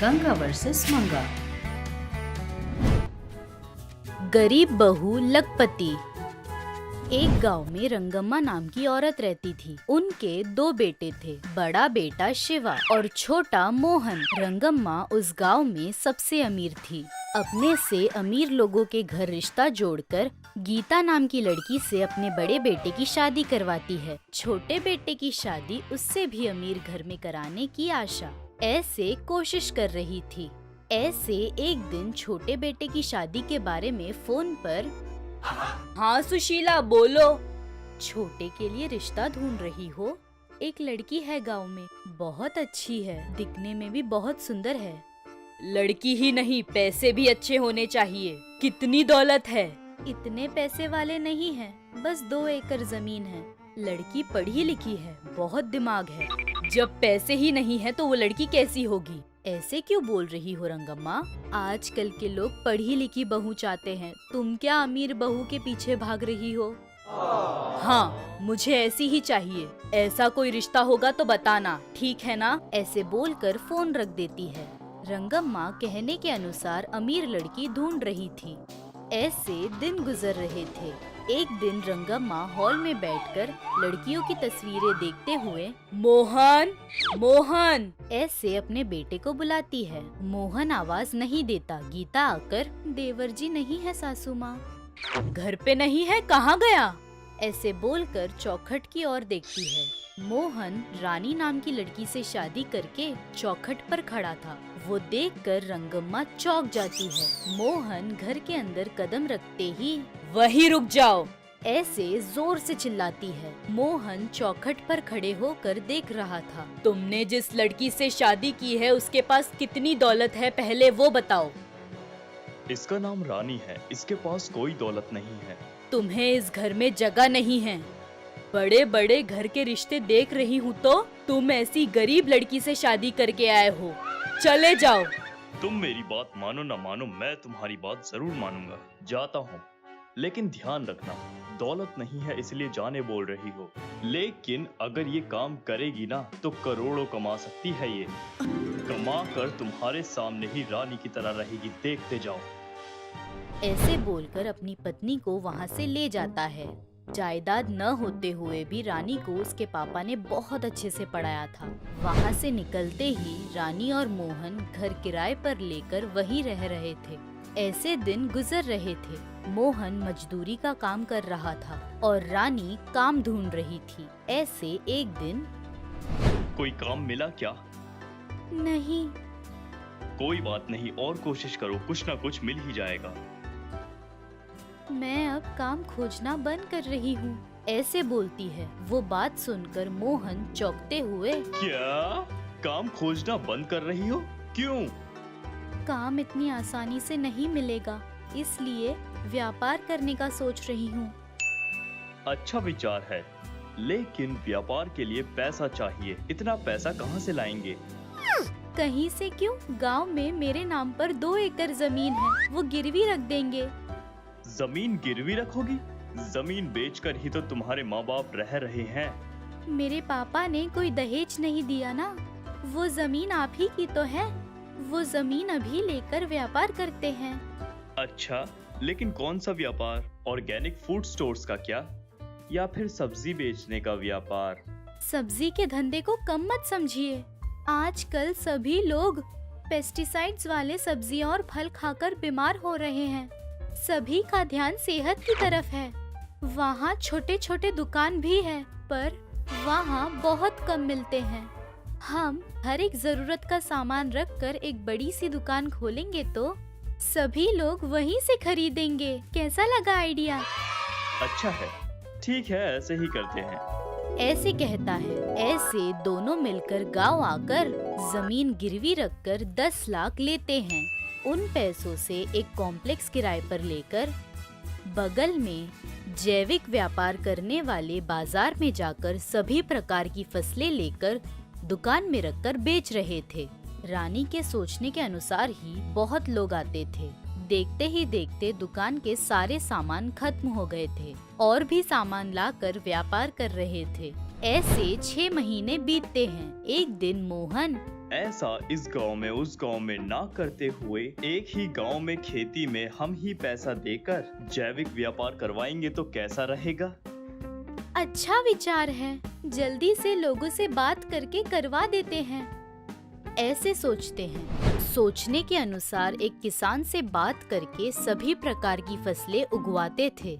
Ganga versus मंगा। गरीब बहू लखपति। एक गांव में रंगम्मा नाम की औरत रहती थी। उनके 2 बेटे थे, बड़ा बेटा शिवा और छोटा मोहन। रंगम्मा उस गांव में सबसे अमीर थी। अपने से अमीर लोगों के घर रिश्ता जोड़कर गीता नाम की लड़की से अपने बड़े बेटे की शादी करवाती है। छोटे बेटे की शादी उससे भी अमीर घर में कराने की आशा ऐसे कोशिश कर रही थी। ऐसे एक दिन छोटे बेटे की शादी के बारे में फोन पर, हाँ सुशीला बोलो। छोटे के लिए रिश्ता ढूंढ रही हो? एक लड़की है गांव में, बहुत अच्छी है, दिखने में भी बहुत सुंदर है। लड़की ही नहीं, पैसे भी अच्छे होने चाहिए। कितनी दौलत है? इतने पैसे वाले नहीं हैं, बस 2 एकड़ जमीन है। लड़की पढ़ी लिखी है, बहुत दिमाग है। जब पैसे ही नहीं है तो वो लड़की कैसी होगी? ऐसे क्यों बोल रही हो रंगम्मा? आजकल के लोग पढ़ी लिखी बहू चाहते हैं, तुम क्या अमीर बहू के पीछे भाग रही हो? हाँ, मुझे ऐसी ही चाहिए। ऐसा कोई रिश्ता होगा तो बताना, ठीक है ना? ऐसे बोलकर फोन रख देती है। रंगम्मा कहने के अनुसार अमीर लड़की ढूंढ रही थी। ऐसे दिन गुजर रहे थे। एक दिन रंगम्मा हॉल में बैठकर लड़कियों की तस्वीरें देखते हुए मोहन मोहन ऐसे अपने बेटे को बुलाती है। मोहन आवाज नहीं देता। गीता आकर, देवर जी नहीं है सासू माँ। घर पे नहीं है, कहाँ गया? ऐसे बोलकर चौखट की ओर देखती है। मोहन रानी नाम की लड़की से शादी करके चौखट पर खड़ा था। वो देखकर रंगम्मा चौंक जाती है। मोहन घर के अंदर कदम रखते ही, वहीं रुक जाओ, ऐसे जोर से चिल्लाती है। मोहन चौखट पर खड़े होकर देख रहा था। तुमने जिस लड़की से शादी की है उसके पास कितनी दौलत है, पहले वो बताओ। इसका नाम रानी है, इसके पास कोई दौलत नहीं है। तुम्हें इस घर में जगह नहीं है। बड़े बड़े घर के रिश्ते देख रही हूँ तो तुम ऐसी गरीब लड़की से शादी करके आए हो। चले जाओ। तुम मेरी बात मानो ना मानो, मैं तुम्हारी बात जरूर मानूंगा। जाता हूँ, लेकिन ध्यान रखना, दौलत नहीं है इसलिए जाने बोल रही हो, लेकिन अगर ये काम करेगी ना तो करोड़ों कमा सकती है। ये कमा कर तुम्हारे सामने ही रानी की तरह रहेगी, देखते जाओ। ऐसे बोलकर अपनी पत्नी को वहाँ से ले जाता है। जायदाद न होते हुए भी रानी को उसके पापा ने बहुत अच्छे से पढ़ाया था। वहाँ से निकलते ही रानी और मोहन घर किराए पर लेकर वहीं रह रहे थे। ऐसे दिन गुजर रहे थे। मोहन मजदूरी का काम कर रहा था और रानी काम ढूंढ रही थी। ऐसे एक दिन, कोई काम मिला क्या? नहीं। कोई बात नहीं, और कोशिश करो, कुछ ना कुछ मिल ही जाएगा। मैं अब काम खोजना बंद कर रही हूँ, ऐसे बोलती है। वो बात सुनकर मोहन चौंकते हुए, क्या काम खोजना बंद कर रही हो? क्यों? काम इतनी आसानी से नहीं मिलेगा, इसलिए व्यापार करने का सोच रही हूँ। अच्छा विचार है, लेकिन व्यापार के लिए पैसा चाहिए। इतना पैसा कहाँ से लाएंगे? कहीं से क्यों, गांव में मेरे नाम पर 2 एकड़ जमीन है, वो गिरवी रख देंगे। जमीन गिरवी रखोगी? जमीन बेचकर ही तो तुम्हारे माँ बाप रह रहे हैं। मेरे पापा ने कोई दहेज नहीं दिया ना, वो जमीन आप ही की तो है। वो जमीन अभी लेकर व्यापार करते हैं। अच्छा, लेकिन कौन सा व्यापार? ऑर्गेनिक फूड स्टोर्स का क्या, या फिर सब्जी बेचने का व्यापार? सब्जी के धंधे को कम मत समझिए। आजकल सभी लोग पेस्टिसाइड्स वाले सब्जियां और फल खाकर बीमार हो रहे हैं। सभी का ध्यान सेहत की तरफ है। वहाँ छोटे छोटे दुकान भी है, पर वहाँ बहुत कम मिलते हैं। हम हर एक जरूरत का सामान रखकर एक बड़ी सी दुकान खोलेंगे तो सभी लोग वहीं से खरीदेंगे। कैसा लगा आइडिया? अच्छा है, ठीक है, ऐसे ही करते हैं। ऐसे कहता है। ऐसे दोनों मिलकर गांव आकर जमीन गिरवी रखकर 10 लाख लेते हैं। उन पैसों से एक कॉम्प्लेक्स किराए पर लेकर बगल में जैविक व्यापार करने वाले बाजार में जाकर सभी प्रकार की फसलें लेकर दुकान में रखकर बेच रहे थे। रानी के सोचने के अनुसार ही बहुत लोग आते थे। देखते ही देखते दुकान के सारे सामान खत्म हो गए थे और भी सामान लाकर व्यापार कर रहे थे। ऐसे 6 महीने बीतते हैं। एक दिन मोहन ऐसा इस गांव में उस गांव में ना करते हुए एक ही गांव में खेती में हम ही पैसा देकर जैविक व्यापार करवाएंगे तो कैसा रहेगा? अच्छा विचार है, जल्दी से लोगों से बात करके करवा देते हैं। ऐसे सोचते हैं। सोचने के अनुसार एक किसान से बात करके सभी प्रकार की फसलें उगवाते थे।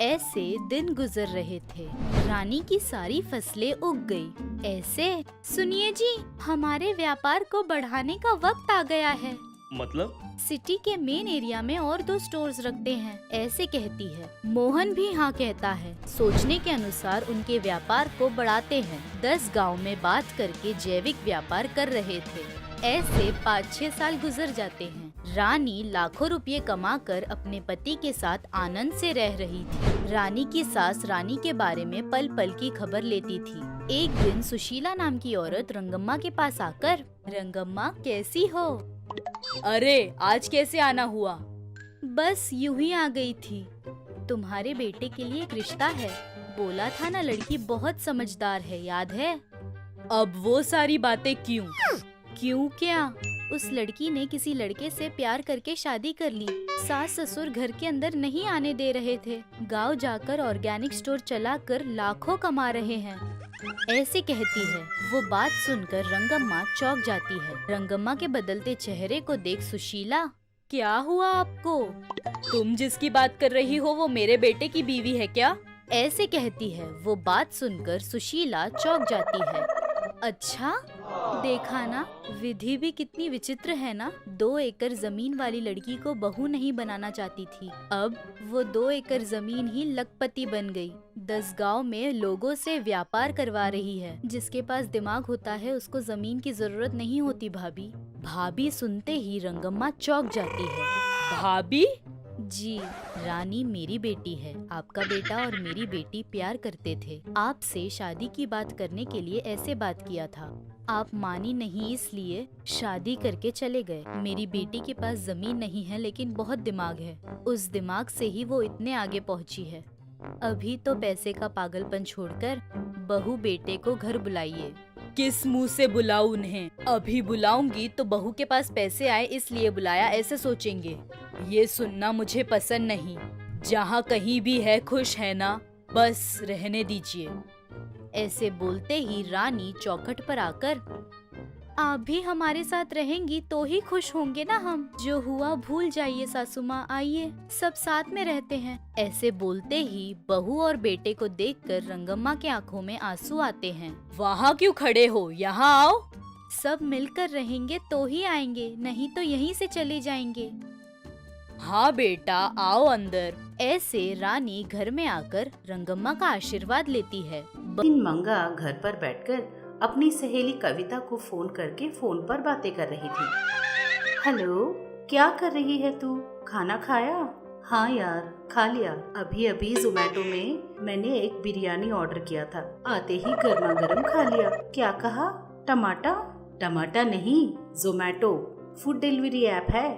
ऐसे दिन गुजर रहे थे। रानी की सारी फसलें उग गई। ऐसे, सुनिए जी, हमारे व्यापार को बढ़ाने का वक्त आ गया है। मतलब? सिटी के मेन एरिया में और 2 स्टोर्स रखते हैं, ऐसे कहती है। मोहन भी हाँ कहता है। सोचने के अनुसार उनके व्यापार को बढ़ाते हैं। 10 गांव में बात करके जैविक व्यापार कर रहे थे। ऐसे 5-6 साल गुजर जाते हैं। रानी लाखों रुपए कमाकर अपने पति के साथ आनंद से रह रही थी। रानी की सास रानी के बारे में पल पल की खबर लेती थी। एक दिन सुशीला नाम की औरत रंगम्मा के पास आकर, रंगम्मा कैसी हो? अरे आज कैसे आना हुआ? बस यूं ही आ गई थी। तुम्हारे बेटे के लिए एक रिश्ता है, बोला था ना, लड़की बहुत समझदार है, याद है? अब वो सारी बातें क्यों? क्यों क्या? उस लड़की ने किसी लड़के से प्यार करके शादी कर ली। सास ससुर घर के अंदर नहीं आने दे रहे थे। गांव जाकर ऑर्गेनिक स्टोर चलाकर लाखों कमा रहे हैं, ऐसे कहती है। वो बात सुनकर रंगम्मा चौंक जाती है। रंगम्मा के बदलते चेहरे को देख सुशीला, क्या हुआ आपको? तुम जिसकी बात कर रही हो वो मेरे बेटे की बीवी है क्या? ऐसे कहती है। वो बात सुनकर सुशीला चौंक जाती है। अच्छा, देखा ना, विधि भी कितनी विचित्र है ना। 2 एकड़ जमीन वाली लड़की को बहू नहीं बनाना चाहती थी, अब वो 2 एकड़ जमीन ही लखपति बन गई। 10 गांव में लोगों से व्यापार करवा रही है। जिसके पास दिमाग होता है उसको जमीन की जरूरत नहीं होती। भाभी, भाभी सुनते ही रंगम्मा चौंक जाती है। भाभी? जी, रानी मेरी बेटी है। आपका बेटा और मेरी बेटी प्यार करते थे। आपसे शादी की बात करने के लिए ऐसे बात किया था। आप मानी नहीं, इसलिए शादी करके चले गए। मेरी बेटी के पास जमीन नहीं है लेकिन बहुत दिमाग है। उस दिमाग से ही वो इतने आगे पहुंची है। अभी तो पैसे का पागलपन छोड़कर बहू बेटे को घर बुलाइए। किस मुंह से बुलाऊं उन्हें? अभी बुलाऊंगी तो बहू के पास पैसे आए इसलिए बुलाया, ऐसे सोचेंगे। ये सुनना मुझे पसंद नहीं। जहाँ कहीं भी है खुश है ना, बस रहने दीजिए। ऐसे बोलते ही रानी चौखट पर आकर, आप भी हमारे साथ रहेंगी तो ही खुश होंगे ना हम। जो हुआ भूल जाइए सासू माँ, आइए सब साथ में रहते हैं। ऐसे बोलते ही बहू और बेटे को देखकर रंगम्मा के आंखों में आंसू आते हैं। वहाँ क्यों खड़े हो, यहाँ आओ। सब मिलकर रहेंगे तो ही आएंगे, नहीं तो यहीं से चले जाएंगे। हाँ बेटा, आओ अंदर। ऐसे रानी घर में आकर रंगम्मा का आशीर्वाद लेती है। मंगा घर पर बैठकर अपनी सहेली कविता को फोन करके फोन पर बातें कर रही थी। हेलो, क्या कर रही है तू? खाना खाया? हाँ यार, खा लिया। अभी अभी जोमेटो में मैंने एक बिरयानी ऑर्डर किया था, आते ही गर्मा गर्म खा लिया। क्या कहा? टमाटा? टमाटा नहीं, जोमेटो फूड डिलीवरी ऐप है।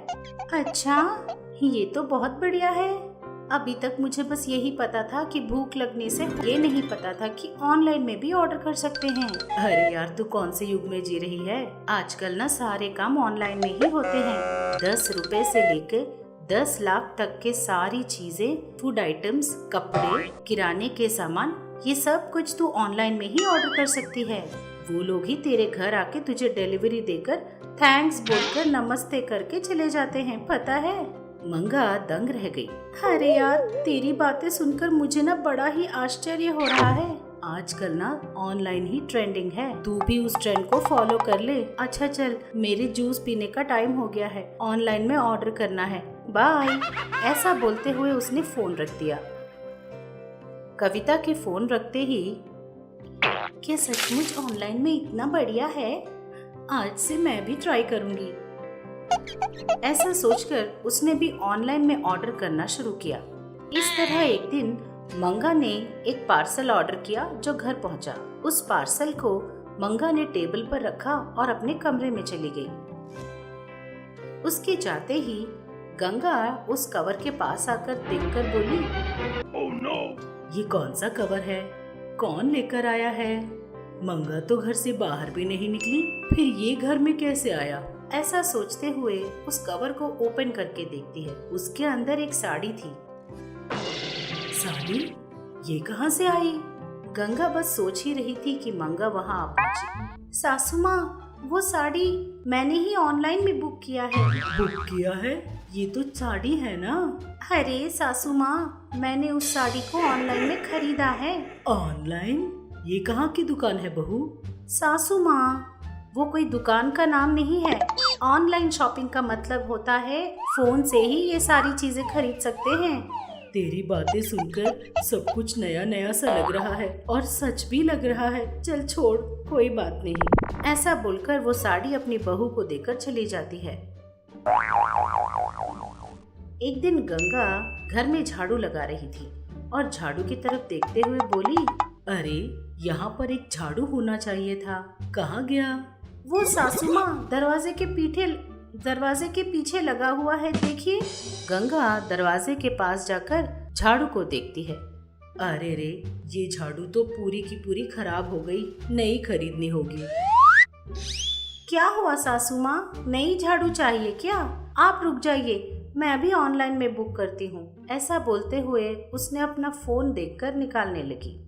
अच्छा, ये तो बहुत बढ़िया है। अभी तक मुझे बस यही पता था कि भूख लगने से, ये नहीं पता था कि ऑनलाइन में भी ऑर्डर कर सकते हैं। अरे यार, तू कौन से युग में जी रही है? आजकल ना सारे काम ऑनलाइन में ही होते हैं। 10 रुपए से लेकर 10 लाख तक के सारी चीजें, फूड आइटम्स, कपड़े, किराने के सामान, ये सब कुछ तू ऑनलाइन में ही ऑर्डर कर सकती है। वो लोग ही तेरे घर आके तुझे डिलीवरी देकर थैंक्स बोलकर नमस्ते करके चले जाते हैं, पता है? मंगा दंग रह गई। अरे यार, तेरी बातें सुनकर मुझे ना बड़ा ही आश्चर्य हो रहा है। आजकल ना ऑनलाइन ही ट्रेंडिंग है, तू भी उस ट्रेंड को फॉलो कर ले। अच्छा चल, मेरे जूस पीने का टाइम हो गया है, ऑनलाइन में ऑर्डर करना है, बाय। ऐसा बोलते हुए उसने फोन रख दिया। कविता के फोन रखते ही, क्या सचमुच ऑनलाइन में इतना बढ़िया है? आज से मैं भी ट्राई करूंगी। ऐसा सोचकर उसने भी ऑनलाइन में ऑर्डर करना शुरू किया। इस तरह एक दिन मंगा ने एक पार्सल ऑर्डर किया जो घर पहुंचा। उस पार्सल को मंगा ने टेबल पर रखा और अपने कमरे में चली गई। उसके जाते ही गंगा उस कवर के पास आकर देखकर बोली, ओह नो! ये कौन सा कवर है? कौन लेकर आया है? मंगा तो घर से बाहर भी नहीं निकली, फिर ये घर में कैसे आया? ऐसा सोचते हुए उस कवर को ओपन करके देखती है। उसके अंदर एक साड़ी थी। साड़ी? ये कहाँ से आई? गंगा बस सोच ही रही थी कि मंगा वहाँ आ पहुंची। सासू माँ, वो साड़ी मैंने ही ऑनलाइन में बुक किया है। बुक किया है? ये तो साड़ी है ना? अरे सासू माँ, मैंने उस साड़ी को ऑनलाइन में खरीदा है। ऑनलाइन? ये कहाँ की दुकान है बहू? सासू माँ, वो कोई दुकान का नाम नहीं है। ऑनलाइन शॉपिंग का मतलब होता है फोन से ही ये सारी चीजें खरीद सकते हैं। तेरी बातें सुनकर सब कुछ नया नया सा लग रहा है और सच भी लग रहा है। चल छोड़, कोई बात नहीं। ऐसा बोलकर वो साड़ी अपनी बहू को देकर चली जाती है। एक दिन गंगा घर में झाड़ू लगा रही थी और झाड़ू की तरफ देखते हुए बोली, अरे यहाँ पर एक झाड़ू होना चाहिए था, कहाँ गया? वो सासू माँ दरवाजे के पीछे लगा हुआ है, देखिए। गंगा दरवाजे के पास जाकर झाड़ू को देखती है। अरे रे, ये झाड़ू तो पूरी की पूरी खराब हो गई, नई खरीदनी होगी। क्या हुआ सासू माँ, नई झाड़ू चाहिए क्या? आप रुक जाइए, मैं अभी ऑनलाइन में बुक करती हूँ। ऐसा बोलते हुए उसने अपना फोन देखकर निकालने लगी।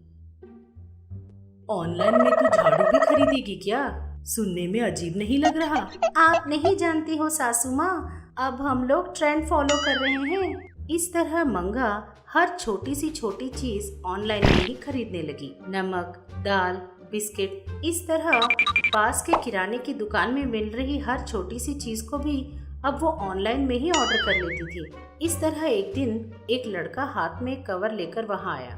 ऑनलाइन में तू झाड़ू भी खरीदेगी क्या? सुनने में अजीब नहीं लग रहा? आप नहीं जानती हो सासू माँ, अब हम लोग ट्रेंड फॉलो कर रहे हैं। इस तरह मंगा हर छोटी सी छोटी चीज ऑनलाइन में ही खरीदने लगी। नमक, दाल, बिस्किट, इस तरह पास के किराने की दुकान में मिल रही हर छोटी सी चीज को भी अब वो ऑनलाइन में ही ऑर्डर कर लेती थी। इस तरह एक दिन एक लड़का हाथ में एक कवर लेकर वहाँ आया।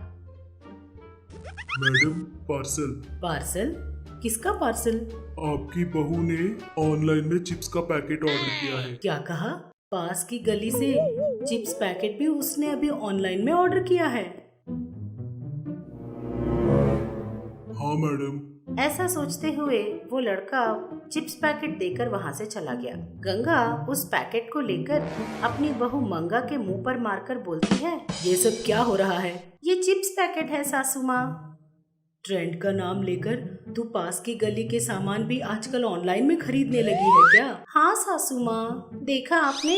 Madam, parcel. पार्सल? किसका पार्सल? आपकी बहू ने ऑनलाइन में चिप्स का पैकेट ऑर्डर किया है। क्या कहा? पास की गली से चिप्स पैकेट भी उसने अभी ऑनलाइन में ऑर्डर किया है? हाँ मैडम। ऐसा सोचते हुए वो लड़का चिप्स पैकेट देकर वहाँ से चला गया। गंगा उस पैकेट को लेकर अपनी बहू मंगा के मुंह पर मारकर बोलती है, ये सब क्या हो रहा है? ये चिप्स पैकेट है सासू माँ। ट्रेंड का नाम लेकर तू पास की गली के सामान भी आजकल ऑनलाइन में खरीदने लगी है क्या? हाँ सासू माँ, देखा आपने,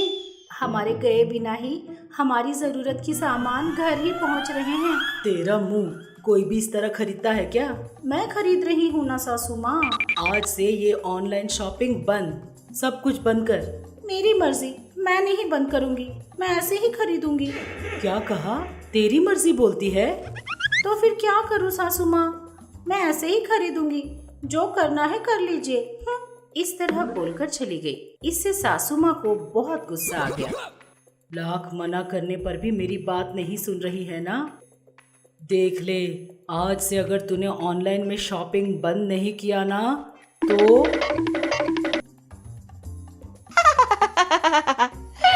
हमारे गए बिना ही हमारी जरूरत की सामान घर ही पहुँच रहे हैं। तेरा मुंह, कोई भी इस तरह खरीदता है क्या? मैं खरीद रही हूँ ना सासू माँ। आज से ये ऑनलाइन शॉपिंग बंद, सब कुछ बंद कर। मेरी मर्जी, मैं नहीं बंद करूँगी, मैं ऐसे ही खरीदूंगी। क्या कहा? तेरी मर्जी बोलती है? तो फिर क्या करूँ सासू माँ, मैं ऐसे ही खरीदूंगी, जो करना है कर लीजिए। इस तरह बोलकर चली गई। इससे सासू माँ को बहुत गुस्सा आ गया। लाख मना करने पर भी मेरी बात नहीं सुन रही है ना? देख ले, आज से अगर तूने ऑनलाइन में शॉपिंग बंद नहीं किया ना तो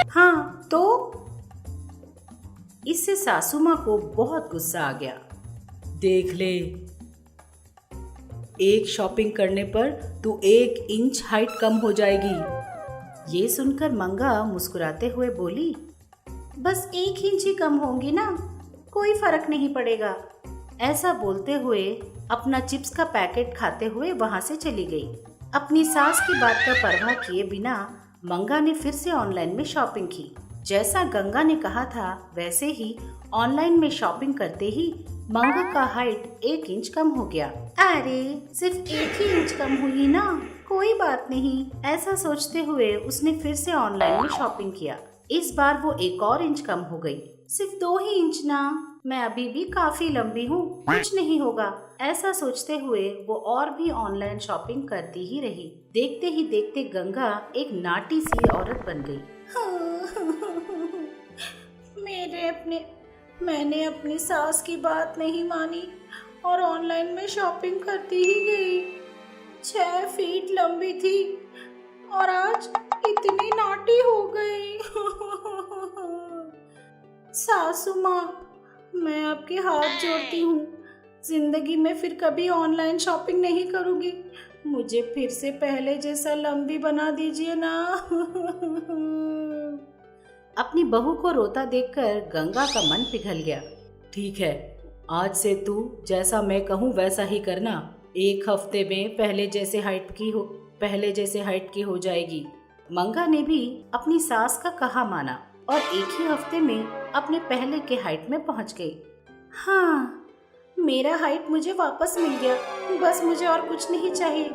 हाँ तो इससे सासू माँ को बहुत गुस्सा आ गया। देख ले, एक शॉपिंग करने पर तू 1 इंच हाइट कम हो जाएगी। ये सुनकर मंगा मुस्कुराते हुए बोली, बस 1 इंच ही कम होंगी ना, कोई फर्क नहीं पड़ेगा। ऐसा बोलते हुए अपना चिप्स का पैकेट खाते हुए वहां से चली गई। अपनी सास की बात का परवाह किए बिना मंगा ने फिर से ऑनलाइन में शॉपिंग की। जैसा गंगा ने कहा था वैसे ही ऑनलाइन में शॉपिंग करते ही मंगा का हाइट 1 इंच कम हो गया। अरे सिर्फ 1 ही इंच कम हुई ना, कोई बात नहीं। ऐसा सोचते हुए उसने फिर से ऑनलाइन में शॉपिंग किया। इस बार वो 1 और इंच कम हो गई। सिर्फ 2 ही इंच ना, मैं अभी भी काफी लंबी हूँ, कुछ नहीं होगा। ऐसा सोचते हुए वो और भी ऑनलाइन शॉपिंग करती ही रही। देखते ही देखते गंगा एक नाटी सी औरत बन गई। मैंने अपनी सास की बात नहीं मानी और ऑनलाइन में शॉपिंग करती ही गई। 6 फीट लंबी थी और आज इतनी नाटी हो गई। सासू माँ, मैं आपके हाथ जोड़ती हूँ, जिंदगी में फिर कभी ऑनलाइन शॉपिंग नहीं करूँगी। मुझे फिर से पहले जैसा लंबी बना दीजिए ना। अपनी बहू को रोता देखकर गंगा का मन पिघल गया। ठीक है, आज से तू जैसा मैं कहूँ वैसा ही करना। 1 हफ्ते में पहले जैसे हाइट की हो जाएगी। मंगा ने भी अपनी सास का कहा माना और 1 ही हफ्ते में अपने पहले के हाइट में पहुंच गई। हाँ, मेरा हाइट मुझे वापस मिल गया, बस मुझे और कुछ नहीं चाहिए।